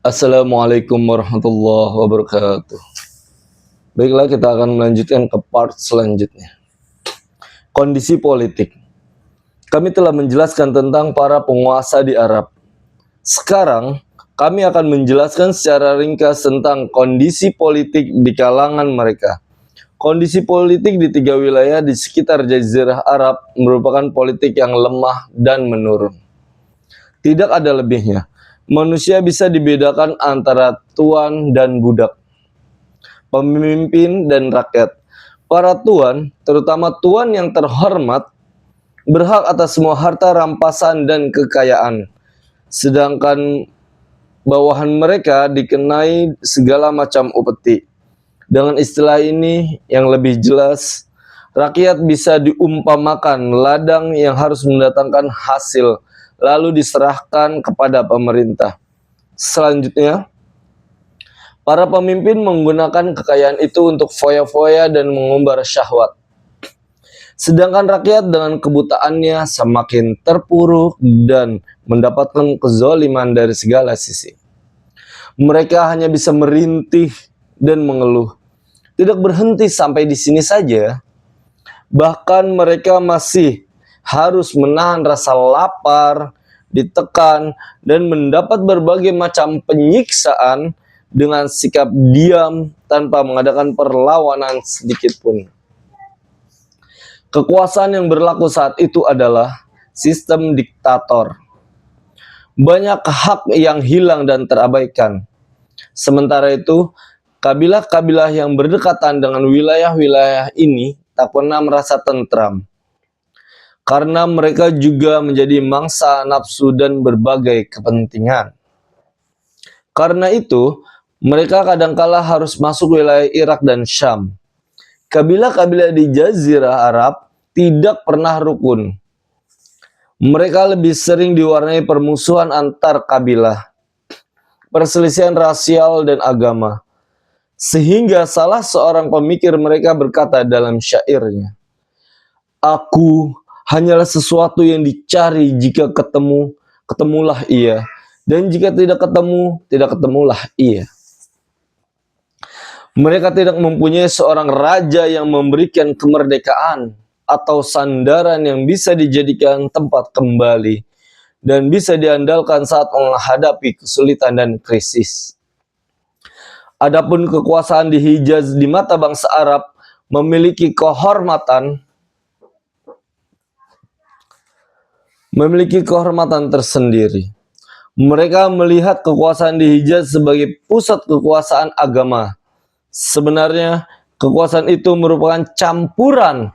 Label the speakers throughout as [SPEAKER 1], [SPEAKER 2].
[SPEAKER 1] Assalamualaikum warahmatullahi wabarakatuh. Baiklah, kita akan melanjutkan ke part selanjutnya. Kondisi politik. Kami telah menjelaskan tentang para penguasa di Arab. Sekarang, kami akan menjelaskan secara ringkas tentang kondisi politik di kalangan mereka. Kondisi politik di 3 wilayah di sekitar Jazirah Arab merupakan politik yang lemah dan menurun. Tidak ada lebihnya. Manusia bisa dibedakan antara tuan dan budak, pemimpin dan rakyat. Para tuan, terutama tuan yang terhormat, berhak atas semua harta rampasan dan kekayaan. Sedangkan bawahan mereka dikenai segala macam upeti. Dengan istilah ini yang lebih jelas, rakyat bisa diumpamakan ladang yang harus mendatangkan hasil, lalu diserahkan kepada pemerintah. Selanjutnya, para pemimpin menggunakan kekayaan itu untuk foya-foya dan mengumbar syahwat. Sedangkan rakyat dengan kebutaannya semakin terpuruk dan mendapatkan kezaliman dari segala sisi. Mereka hanya bisa merintih dan mengeluh. Tidak berhenti sampai di sini saja. Bahkan mereka masih harus menahan rasa lapar, ditekan, dan mendapat berbagai macam penyiksaan dengan sikap diam tanpa mengadakan perlawanan sedikit pun. Kekuasaan yang berlaku saat itu adalah sistem diktator. Banyak hak yang hilang dan terabaikan. Sementara itu, kabilah-kabilah yang berdekatan dengan wilayah-wilayah ini tak pernah merasa tentram. Karena mereka juga menjadi mangsa nafsu dan berbagai kepentingan. Karena itu, mereka kadangkala harus masuk wilayah Irak dan Syam. Kabilah-kabilah di Jazirah Arab tidak pernah rukun. Mereka lebih sering diwarnai permusuhan antar kabilah, perselisihan rasial dan agama. Sehingga salah seorang pemikir mereka berkata dalam syairnya, "Aku hanyalah sesuatu yang dicari, jika ketemu, ketemulah ia. Dan jika tidak ketemu, tidak ketemulah ia." Mereka tidak mempunyai seorang raja yang memberikan kemerdekaan atau sandaran yang bisa dijadikan tempat kembali dan bisa diandalkan saat menghadapi kesulitan dan krisis. Adapun kekuasaan di Hijaz di mata bangsa Arab memiliki kehormatan tersendiri. Mereka melihat kekuasaan di Hijaz sebagai pusat kekuasaan agama. Sebenarnya, kekuasaan itu merupakan campuran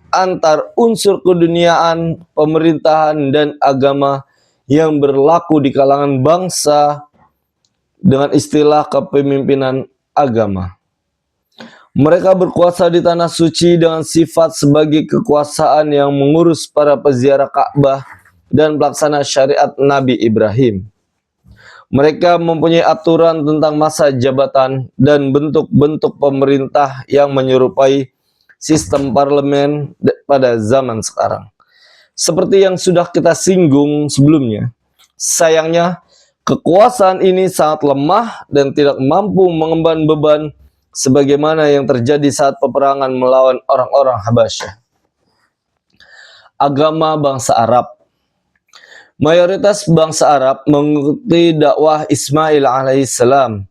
[SPEAKER 1] antar unsur keduniaan, pemerintahan, dan agama yang berlaku di kalangan bangsa dengan istilah kepemimpinan agama. Mereka berkuasa di tanah suci dengan sifat sebagai kekuasaan yang mengurus para peziarah Ka'bah dan pelaksana syariat Nabi Ibrahim. Mereka mempunyai aturan tentang masa jabatan dan bentuk-bentuk pemerintah yang menyerupai sistem parlemen pada zaman sekarang. Seperti yang sudah kita singgung sebelumnya, sayangnya kekuasaan ini sangat lemah dan tidak mampu mengemban beban sebagaimana yang terjadi saat peperangan melawan orang-orang Habasyah. Agama bangsa Arab. Mayoritas bangsa Arab mengikuti dakwah Ismail alaihissalam,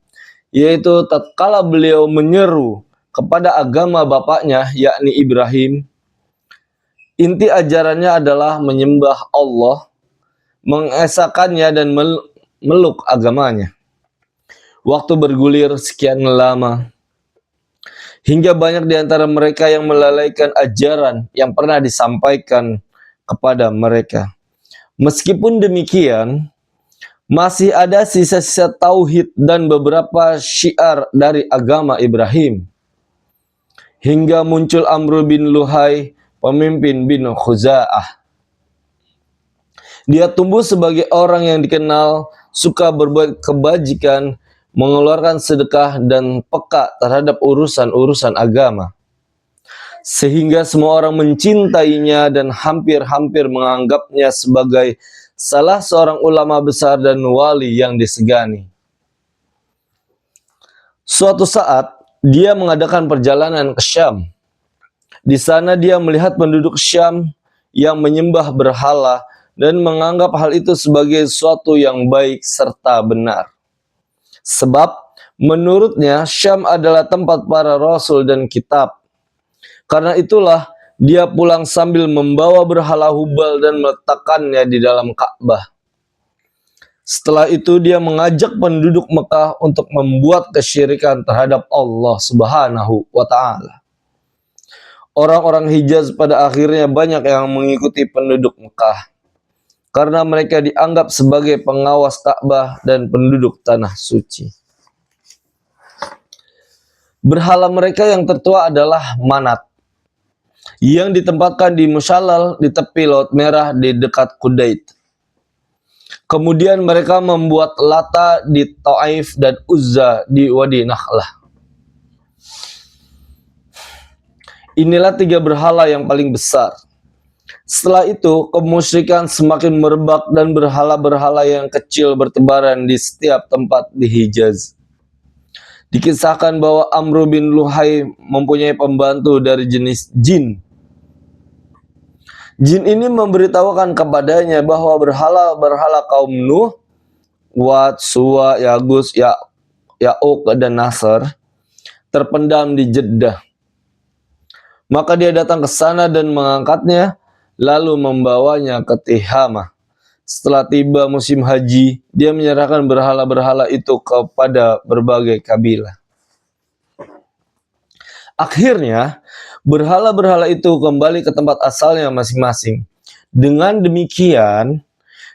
[SPEAKER 1] yaitu tatkala beliau menyeru kepada agama bapaknya yakni Ibrahim. Inti ajarannya adalah menyembah Allah, mengesakannya dan meluk agamanya. Waktu bergulir sekian lama, hingga banyak di antara mereka yang melalaikan ajaran yang pernah disampaikan kepada mereka. Meskipun demikian, masih ada sisa-sisa tauhid dan beberapa syiar dari agama Ibrahim. Hingga muncul Amr bin Luhai, pemimpin bin Khuza'ah. Dia tumbuh sebagai orang yang dikenal suka berbuat kebajikan, mengeluarkan sedekah, dan peka terhadap urusan-urusan agama. Sehingga semua orang mencintainya dan hampir-hampir menganggapnya sebagai salah seorang ulama besar dan wali yang disegani. Suatu saat dia mengadakan perjalanan ke Syam. Di sana dia melihat penduduk Syam yang menyembah berhala dan menganggap hal itu sebagai suatu yang baik serta benar. Sebab menurutnya Syam adalah tempat para rasul dan kitab. Karena itulah dia pulang sambil membawa berhala Hubal dan meletakkannya di dalam Ka'bah. Setelah itu dia mengajak penduduk Mekah untuk membuat kesyirikan terhadap Allah Subhanahu wa Ta'ala. Orang-orang Hijaz pada akhirnya banyak yang mengikuti penduduk Mekah karena mereka dianggap sebagai pengawas Ka'bah dan penduduk tanah suci. Berhala mereka yang tertua adalah Manat, yang ditempatkan di Musyallal di tepi Laut Merah di dekat Qudait. Kemudian mereka membuat Lata di Taif dan Uzza di Wadi Nakhlah. Inilah 3 berhala yang paling besar. Setelah itu, kemusyrikan semakin merebak dan berhala-berhala yang kecil bertebaran di setiap tempat di Hijaz. Dikisahkan bahwa Amr bin Luhai mempunyai pembantu dari jenis jin. Jin ini memberitahukan kepadanya bahwa berhala-berhala kaum Nuh, Wad, Suwa, Yagus, Ya'uq, dan Nasr terpendam di Jeddah. Maka dia datang ke sana dan mengangkatnya, lalu membawanya ke Tihamah. Setelah tiba musim haji, dia menyerahkan berhala-berhala itu kepada berbagai kabilah. Akhirnya, berhala-berhala itu kembali ke tempat asalnya masing-masing. Dengan demikian,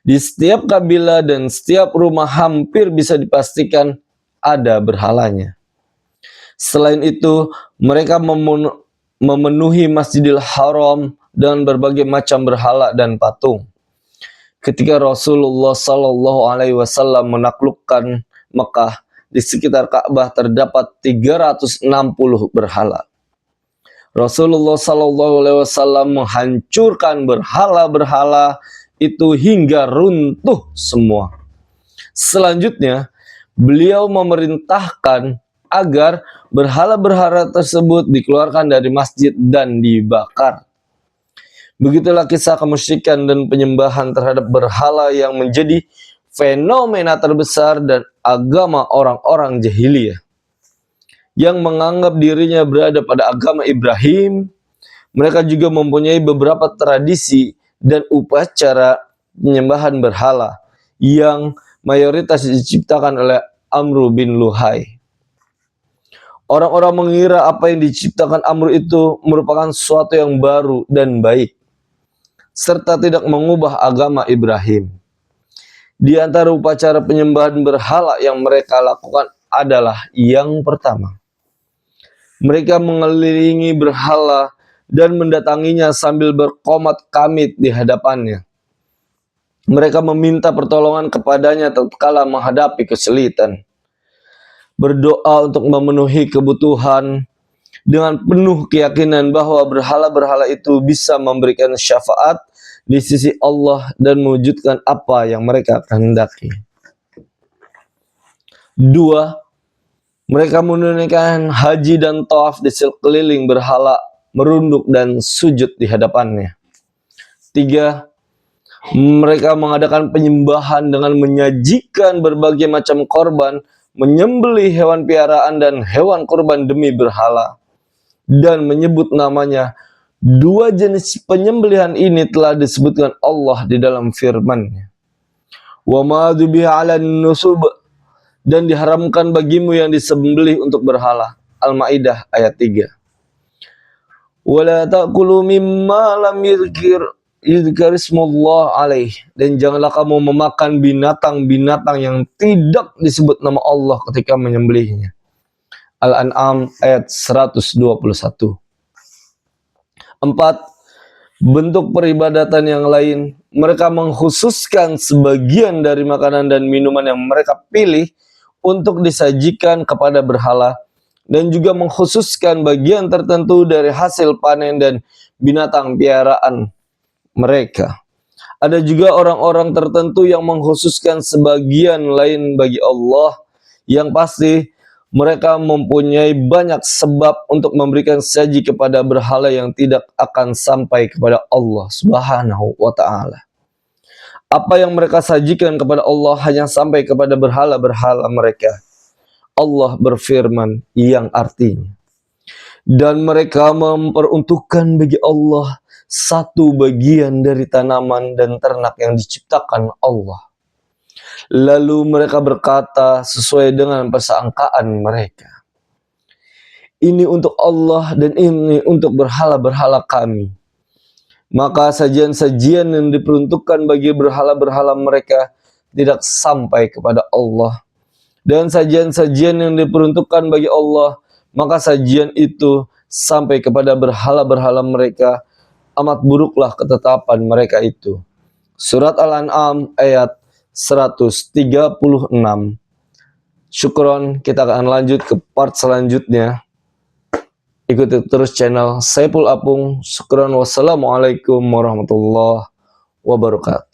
[SPEAKER 1] di setiap kabilah dan setiap rumah hampir bisa dipastikan ada berhalanya. Selain itu, mereka memenuhi Masjidil Haram dan berbagai macam berhala dan patung. Ketika Rasulullah SAW menaklukkan Mekah, di sekitar Ka'bah terdapat 360 berhala. Rasulullah SAW menghancurkan berhala-berhala itu hingga runtuh semua. Selanjutnya, beliau memerintahkan agar berhala-berhala tersebut dikeluarkan dari masjid dan dibakar. Begitulah kisah kemusyrikan dan penyembahan terhadap berhala yang menjadi fenomena terbesar dan agama orang-orang jahiliyah yang menganggap dirinya berada pada agama Ibrahim. Mereka juga mempunyai beberapa tradisi dan upacara penyembahan berhala yang mayoritas diciptakan oleh Amr bin Luhai. Orang-orang mengira apa yang diciptakan Amr itu merupakan sesuatu yang baru dan baik, serta tidak mengubah agama Ibrahim. Di antara upacara penyembahan berhala yang mereka lakukan adalah yang pertama. Mereka mengelilingi berhala dan mendatanginya sambil berqomat kamit di hadapannya. Mereka meminta pertolongan kepadanya tatkala menghadapi kesulitan. Berdoa untuk memenuhi kebutuhan dengan penuh keyakinan bahwa berhala-berhala itu bisa memberikan syafaat di sisi Allah dan mewujudkan apa yang mereka kehendaki. 2. Mereka menunaikan haji dan tawaf di sekeliling berhala, merunduk dan sujud di hadapannya. 3. Mereka mengadakan penyembahan dengan menyajikan berbagai macam korban, menyembelih hewan piaraan dan hewan kurban demi berhala, dan menyebut namanya. 2 jenis penyembelihan ini telah disebutkan Allah di dalam firman-Nya. Wa ma dzubiha 'alan nusub, dan diharamkan bagimu yang disembelih untuk berhala. Al-Maidah ayat 3. Wa la ta'kulu mimma lam yuzkar ismullah alaih, dan janganlah kamu memakan binatang-binatang yang tidak disebut nama Allah ketika menyembelihnya. Al-An'am ayat 121. 4. Bentuk peribadatan yang lain. Mereka mengkhususkan sebagian dari makanan dan minuman yang mereka pilih untuk disajikan kepada berhala, dan juga mengkhususkan bagian tertentu dari hasil panen dan binatang piaraan mereka. Ada juga orang-orang tertentu yang mengkhususkan sebagian lain bagi Allah. Yang pasti, Mereka mempunyai banyak sebab untuk memberikan sesaji kepada berhala yang tidak akan sampai kepada Allah Subhanahu wa Ta'ala. Apa yang mereka sajikan kepada Allah hanya sampai kepada berhala-berhala mereka. Allah berfirman yang artinya, dan mereka memperuntukkan bagi Allah satu bagian dari tanaman dan ternak yang diciptakan Allah. Lalu mereka berkata sesuai dengan persangkaan mereka, ini untuk Allah dan ini untuk berhala-berhala kami. Maka sajian-sajian yang diperuntukkan bagi berhala-berhala mereka tidak sampai kepada Allah. Dan sajian-sajian yang diperuntukkan bagi Allah, maka sajian itu sampai kepada berhala-berhala mereka. Amat buruklah ketetapan mereka itu. Surat Al-An'am ayat 136. Syukron, kita akan lanjut ke part selanjutnya. Ikuti terus channel Saiful Apung. Syukron, wassalamualaikum warahmatullahi wabarakatuh.